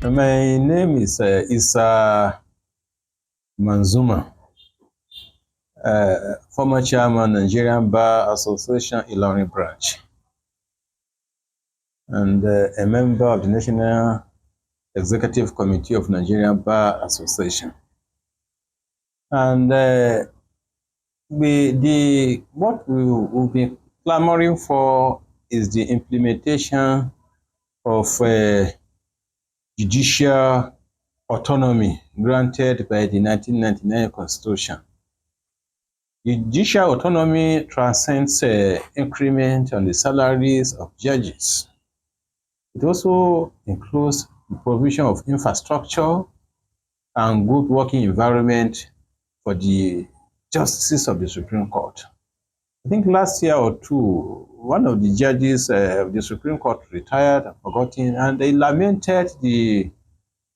My name is Manzuma, former chairman, Nigerian Bar Association, Ilorin branch, and a member of the National Executive Committee of Nigerian Bar Association. And what we will be clamoring for is the implementation of judicial autonomy granted by the 1999 Constitution. Judicial autonomy transcends increment on the salaries of judges. It also includes the provision of infrastructure and good working environment for the justices of the Supreme Court. I think last year or two, one of the judges of the Supreme Court retired and forgotten, and they lamented the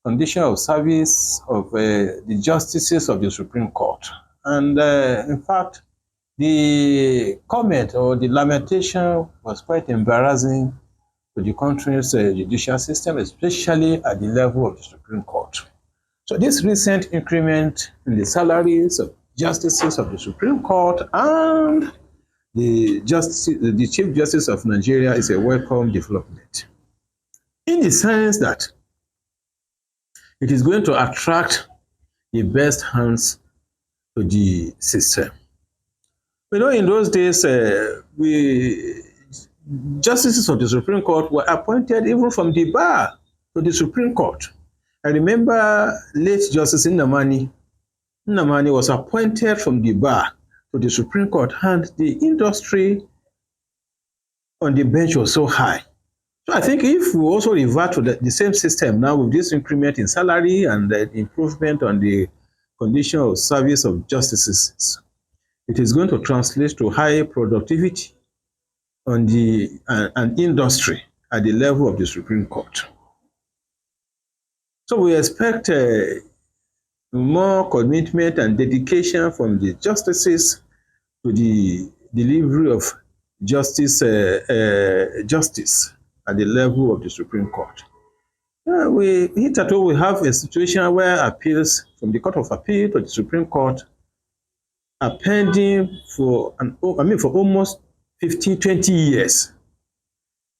condition of service of the justices of the Supreme Court. And in fact, the comment or the lamentation was quite embarrassing to the country's judicial system, especially at the level of the Supreme Court. So this recent increment in the salaries of justices of the Supreme Court and the Chief Justice of Nigeria is a welcome development, in the sense that it is going to attract the best hands to the system. You know, in those days, justices of the Supreme Court were appointed even from the bar to the Supreme Court. I remember late Justice Nnamani was appointed from the bar to the Supreme Court, and the industry on the bench was so high. So I think if we also revert to the same system now with this increment in salary and the improvement on the condition of service of justices, it is going to translate to high productivity on the industry at the level of the Supreme Court. So we expect more commitment and dedication from the justices to the delivery of justice at the level of the Supreme Court. Hitherto we have a situation where appeals from the Court of Appeal to the Supreme Court are pending for almost 15-20 years.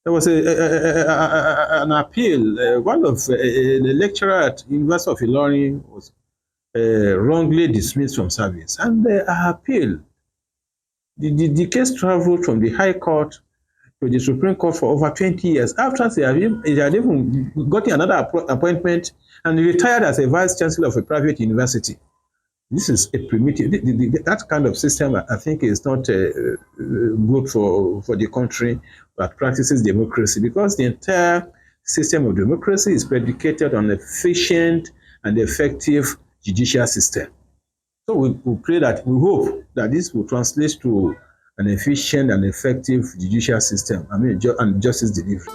There was an appeal. One of the lecturer at University of Ilorin was wrongly dismissed from service, and appeal. The case traveled from the High Court to the Supreme Court for over 20 years. After they had even gotten another appointment and retired as a vice chancellor of a private university. This is a primitive. That kind of system, I think, is not good for the country that practices democracy, because the entire system of democracy is predicated on efficient and effective judicial system. So we pray that, we hope that this will translate to an efficient and effective judicial system, and justice delivery.